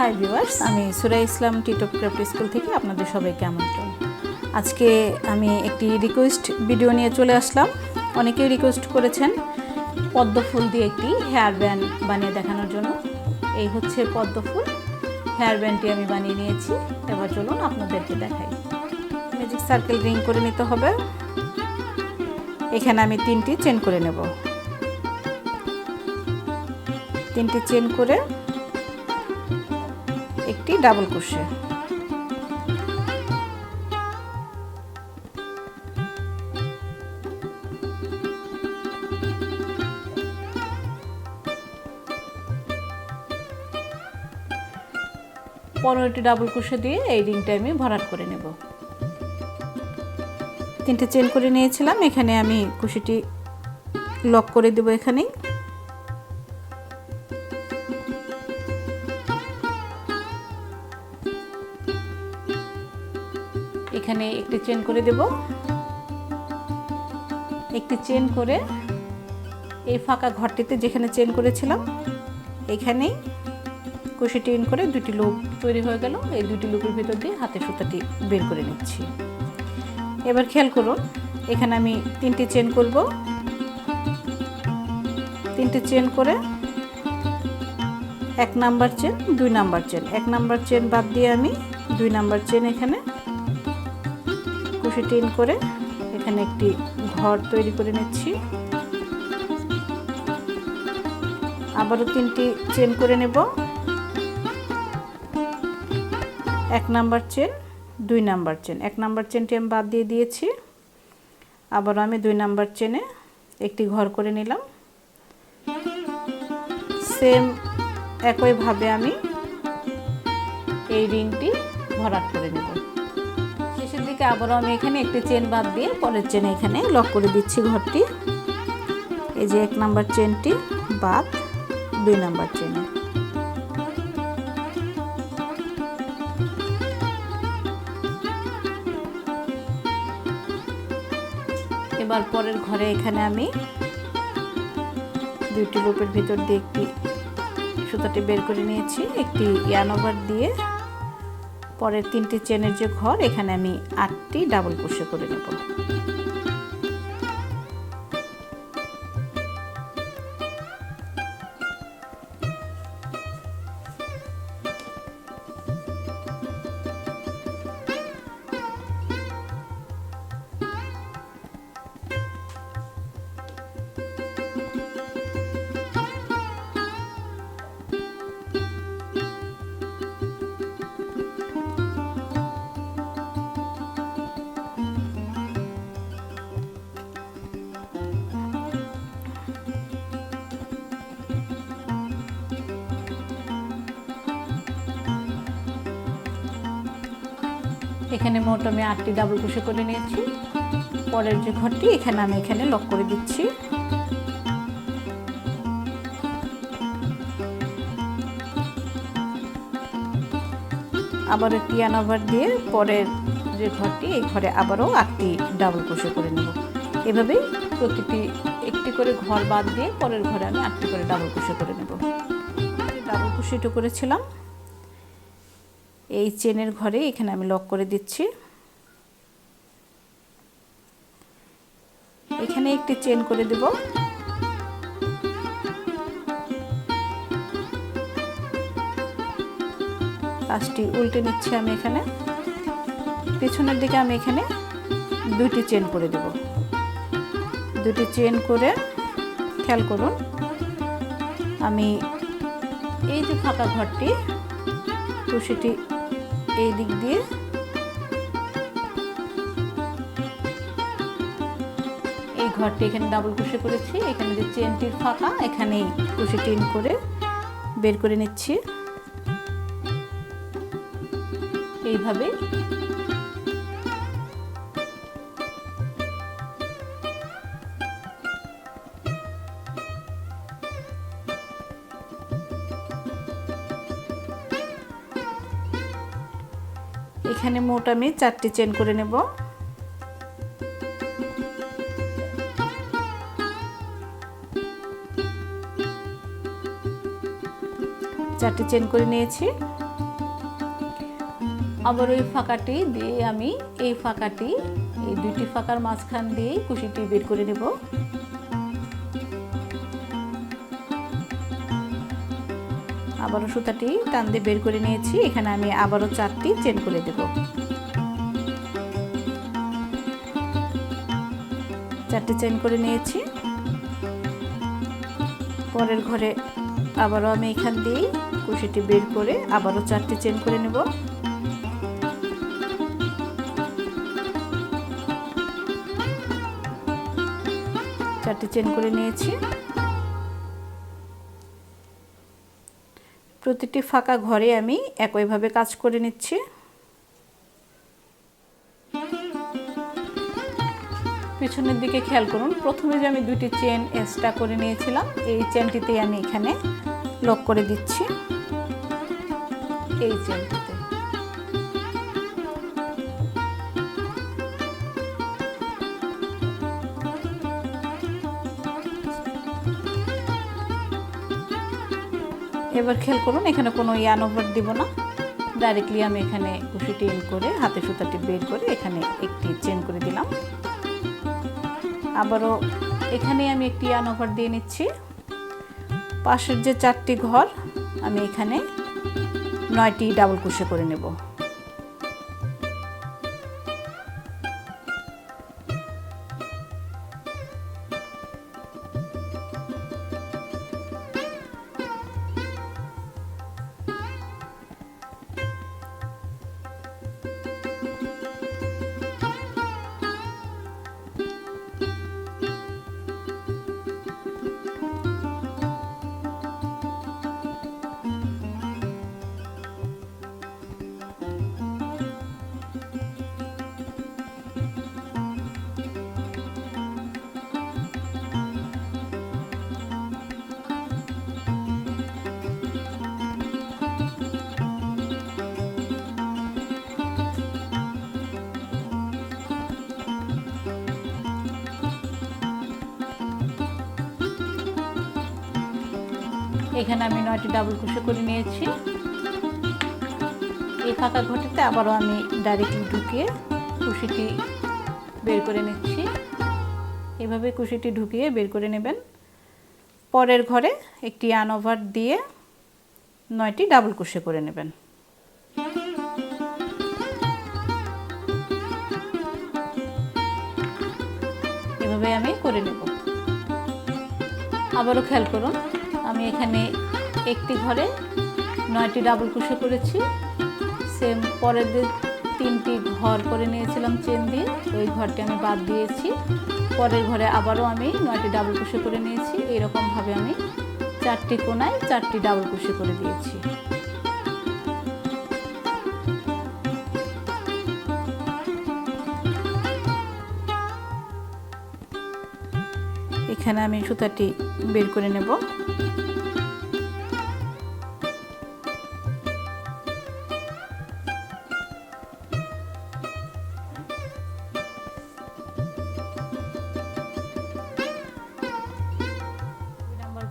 Hi viewers, আমি সুরা ইসলাম টিটপ craft school থেকে আপনাদের সবাইকে আমন্ত্রণ। আজকে আমি একটি রিকোয়েস্ট ভিডিও নিয়ে চলে আসলাম। অনেকেই রিকোয়েস্ট করেছেন পদ্ম ফুল দিয়ে একটি হেয়ার ব্যান্ড বানিয়ে দেখানোর জন্য। এই হচ্ছে পদ্ম ফুল, হেয়ার ব্যান্ডটি আমি বানিয়ে নিয়েছি। এবার চলুন আপনাদেরকে দেখাই। ম্যাজিক সার্কেল রিং করে নিতে হবে। এখানে আমি 3টি চেন করে নেব। 3টি চেন করে একটি ডাবল ক্রোশে, পনেরোটি ডাবল ক্রোশে দিয়ে এই রিংটা আমি ভরাট করে নেব। 3টে চেন করে নিয়েছিলাম। এখানে আমি কুশিটি লক করে দেব। এখানেই এখানে একটি চেন করে দেব। একটি চেন করে এই ফাঁকা ঘরটিতে যেখানে চেন করেছিলাম এখানেই কুশিটি ইন করে 2টি লুপ তৈরি হয়ে গেল। এই 2টি লুপের ভিতর দিয়ে হাতের সুতাটি বের করে নিচ্ছি। এবার খেয়াল করুন, এখানে আমি 3টি চেন করব। 3টি চেন করে 1 number chain, 2 number chain, 1 number chain বাদ দিয়ে আমি 2 নাম্বার চেন এখানে কুশিটি ইন করে এখানে একটি ঘর তৈরি করে নিচ্ছি। আবারও 3টি চেন করে নেব। 1 number chain, 2 number chain, 1 number চেনটি আমি বাদ দিয়ে দিয়েছি। আবার আমি 2 নাম্বার চেনে একটি ঘর করে নিলাম। সেম একইভাবে আমি এই রিংটি ভরাট করে নেব। শেষের দিকে আবারও আমি এখানে একটি চেন বাদ দিয়ে পরের চেনে এখানে লক করে দিচ্ছি ঘরটি। এই যে 1 নাম্বার চেনটি বাদ 2 নাম্বার চেনে। এবার পরের ঘরে এখানে আমি 2টি লুপের ভিতর দিয়ে একটি সুতাটি বের করে নিয়েছি। একটি ইয়ার্ন ওভার দিয়ে পরের 3টি চেনের যে ঘর এখানে আমি 8টি ডাবল ক্রোশে করে নেব। এখানে মোট আমি 8টি ডাবল ক্রোশে করে নিয়েছি। পরের যে ঘরটি এখানে আমি এখানে লক করে দিচ্ছি। আবার একটি ইয়ার্ন ওভার দিয়ে পরের যে ঘরটি এই ঘরে আবারও 8টি ডাবল ক্রোশে করে নেব। এভাবেই প্রতিটি একটি করে ঘর বাদ দিয়ে পরের ঘরে আমি 8টি করে ডাবল ক্রোশে করে নেব। ডাবল ক্রোশেটা করেছিলাম এই চেনের ঘরে এখানে আমি লক করে দিচ্ছি। এখানে একটি চেন করে দেব। কাজটি উল্টে নিচ্ছি আমি এখানে। পেছনের দিকে আমি এখানে 2টি চেন করে দেব। 2টি চেন করে খেয়াল করুন, আমি এই যে ফাঁকা ঘরটি কুশিটি এই দিক দিয়ে এই ঘরটি এখানে ডাবল ক্রোশে করেছি। এখানে যে চেনটির ফাঁকা এখানেই কুশিটি ইন করে বের করে নিচ্ছি। এইভাবে এখানে মোট আমি 4টি চেন করে নেব। 4টি চেন করে নিয়েছি। আবার ওই ফাঁকাটি দিয়ে আমি এই দুইটি ফাঁকার মাঝখান দিয়ে কুশিটি বের করে নেব। আবারও সুতাটি টান দিয়ে বের করে নিয়েছি। এখানে আমি আবারও 4টি চেন করে দেব। 4টি চেন করে নিয়েছি। পরের ঘরে আবারও আমি এখান দিয়ে কুশিটি বের করে আবারও 4টি চেন করে নেব। চারটি চেন করে নিয়েছি। প্রতিটি ফাঁকা ঘরে আমি একইভাবে কাজ করে নিচ্ছি। পিছনের দিকে খেয়াল করুন, প্রথমে যে আমি 2টি চেন এক্সট্রা করে নিয়েছিলাম এই চেনটিতেই আমি এখানে লক করে দিচ্ছি। এই চেনটিতে এবার খেয়াল করুন, এখানে কোনো ইয়ার্ন ওভার দিব না, ডাইরেক্টলি আমি এখানে কুশিটি ইন করে হাতে সুতাটি বের করে এখানে একটি চেন করে দিলাম। আবারও এখানে আমি একটি ইয়ার্ন ওভার দিয়ে নিচ্ছি। পাশের যে 4টি ঘর আমি এখানে 9টি ডাবল ক্রোশে করে নেব। এখানে আমি 9টি ডাবল ক্রোশে করে নিয়েছি। এই ফাঁকা ঘরটিতে আবারও আমি ডাইরেক্টলি ঢুকিয়ে কুশিটি বের করে নিচ্ছি। এভাবে কুশিটি ঢুকিয়ে বের করে নেবেন। পরের ঘরে একটি ইয়ার্ন ওভার দিয়ে 9টি ডাবল ক্রোশে করে নেবেন। এভাবে আমি করে নেব। আবারও খেয়াল করুন, আমি এখানে একটি ঘরে 9টি ডাবল ক্রোশে করেছি। সেম পরের যে 3টি ঘর করে নিয়েছিলাম চেন দিয়ে, ওই ঘরটি আমি বাদ দিয়েছি। পরের ঘরে আবারও আমি 9টি ডাবল ক্রোশে করে নিয়েছি। এইরকমভাবে আমি 4টি কোণায় 4টি ডাবল ক্রোশে করে দিয়েছি। এখানে আমি সুতাটি বের করে নেব।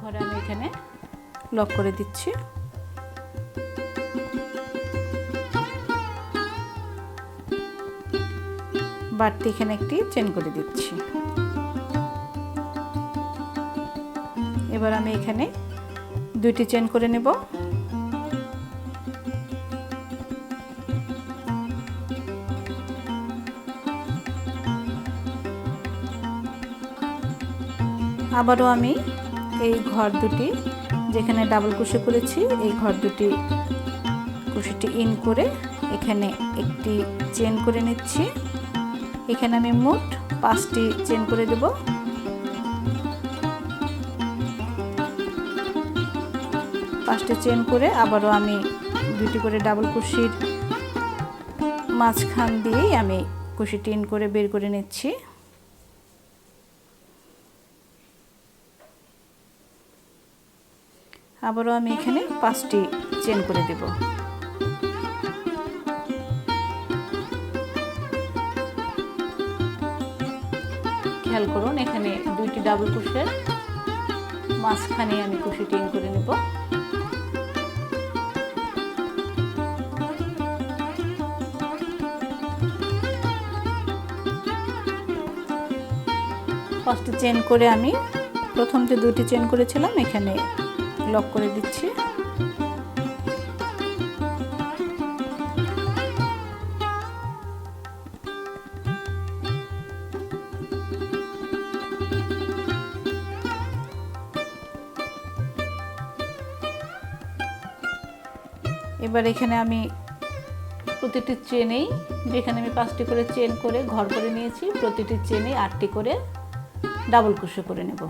ঘরে আমি এখানে লক করে দিচ্ছি। বাড়তি এখানে একটি চেন করে দিচ্ছি। এবার আমি এখানে 2টি চেন করে নেব। আবারও আমি এই ঘর দুটি যেখানে ডাবল ক্রোশে করেছি এই ঘর দুটি ক্রোশেটি ইন করে এখানে একটি চেন করে নিচ্ছি। এখানে আমি মোট 5টি চেন করে দেব। পাঁচটি চেন করে আবারও আমি 2টি করে ডাবল ক্রোশের মাঝখান দিয়েই আমি কুশিটি ইন করে বের করে নিচ্ছি। আবারও আমি এখানে 5টি চেন করে দেব। খেয়াল করুন, এখানে 2টি ডাবল ক্রোশের মাঝখানে আমি কুশিটি ইন করে নেব। ফার্স্টে চেন করে আমি প্রথম যে দুটি চেন করেছিলাম এখানে লক করে দিচ্ছি। এবার এখানে আমি প্রতিটি চেনেই, যেখানে আমি 5টি করে চেন করে ঘর করে নিয়েছি, প্রতিটি চেনে 8টি করে ডাবল ক্রোশে করে নেব।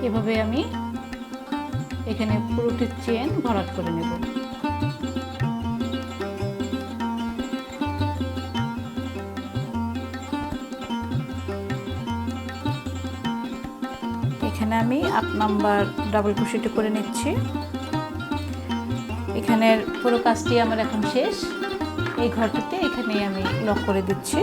এভাবে আমি এখানে পুরোটি চেন ভরাট করে নেব। এখানে আমি 8 নাম্বার ডাবল ক্রোশেটি করে নিচ্ছি। এখানের পুরো কাজটি আমার এখন শেষ। এই ঘরটিতে এখানে আমি লক করে দিচ্ছি।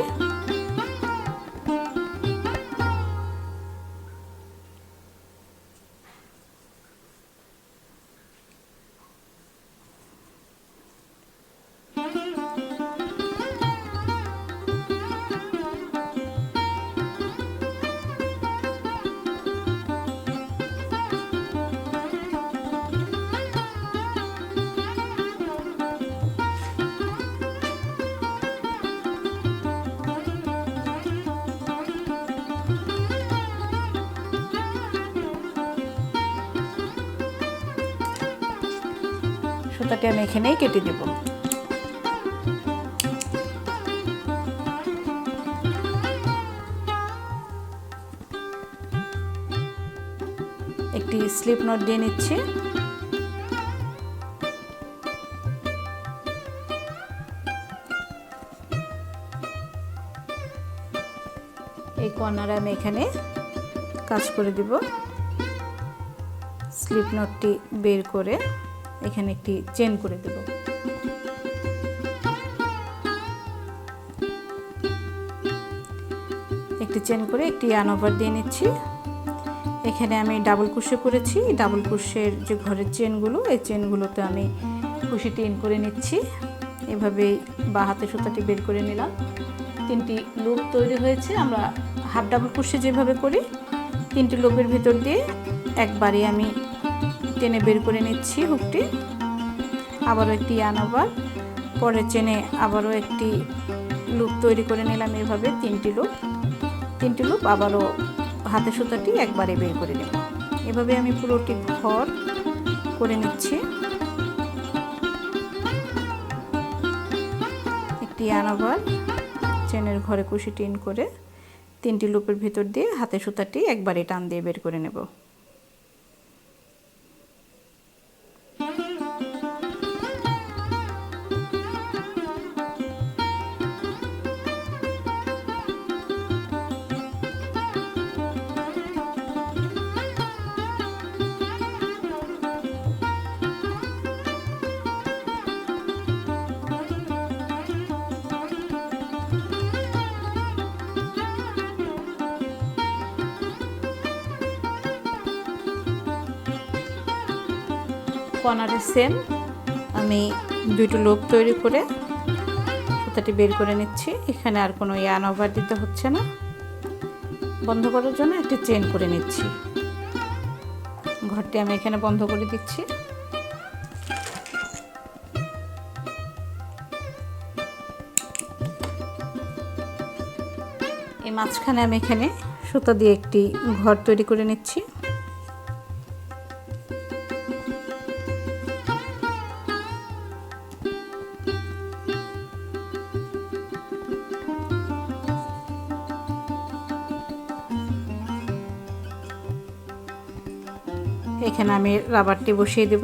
সুতাটি আমি এখানেই কেটে দেব। একটি স্লিপ নট দিয়ে নিচ্ছি। এই কর্নারে আমি এখানে কাজ করে দিব। স্লিপ নটটি বের করে এখানে একটি চেন করে দেব। একটি চেন করে একটি ইয়ার্ন ওভার দিয়ে নিচ্ছি। এখানে আমি ডাবল ক্রোশে করেছি। ডাবল ক্রোশের যে ঘরের চেনগুলো, এই চেনগুলোতে আমি কুশিটি ইন করে নিচ্ছি। এভাবেই বাঁ হাতে সুতাটি বের করে নিলাম। 3টি লুপ তৈরি হয়েছে। আমরা হাফ ডাবল ক্রোশে যেভাবে করি 3টি লুপের ভিতর দিয়ে একবারই আমি টেনে বের করে নিচ্ছি হুকটি। আবারও একটি ইয়ার্ন ওভার, পরের চেনে আবারও একটি লুপ তৈরি করে নিলাম। এভাবে তিনটি লুপ আবারও হাতের সুতাটি একবারে বের করে নেব। এভাবে আমি পুরোটি ঘর করে নিচ্ছি। একটি আবার চেনের ঘরে কুশি টিন করে 3টি লুপের ভিতর দিয়ে হাতের সুতাটি একবারে টান দিয়ে বের করে নেব। কর্নারের সেম আমি 2টি লুপ তৈরি করে সুতাটি বের করে নিচ্ছি। এখানে আর কোনো ইয়ার্ন ওভার দিতে হচ্ছে না। বন্ধ করার জন্য একটি চেন করে নিচ্ছি। ঘরটি আমি এখানে বন্ধ করে দিচ্ছি। এই মাঝখানে আমি এখানে সুতা দিয়ে একটি ঘর তৈরি করে নিচ্ছি। এখানে আমি রাবারটি বসিয়ে দেব।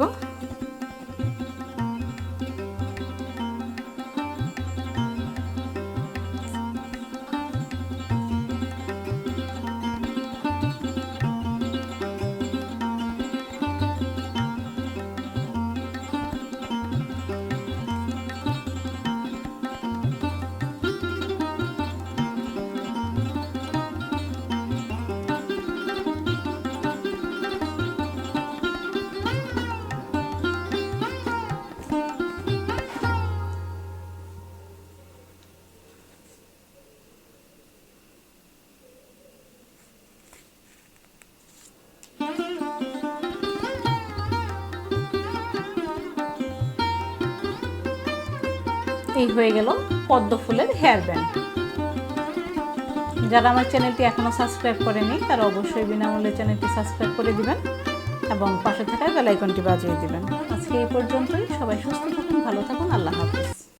এই হয়ে গেল পদ্ম ফুলের হেয়ার ব্যান্ড। যারা আমার চ্যানেলটি এখনো সাবস্ক্রাইব করেনি তারা অবশ্যই বিনামূল্যে চ্যানেলটি সাবস্ক্রাইব করে দিবেন এবং পাশে থাকা বেল আইকনটি বাজিয়ে দিবেন। আজকে এই পর্যন্তই। সবাই সুস্থ থাকুন, ভালো থাকুন। আল্লাহ হাফেজ।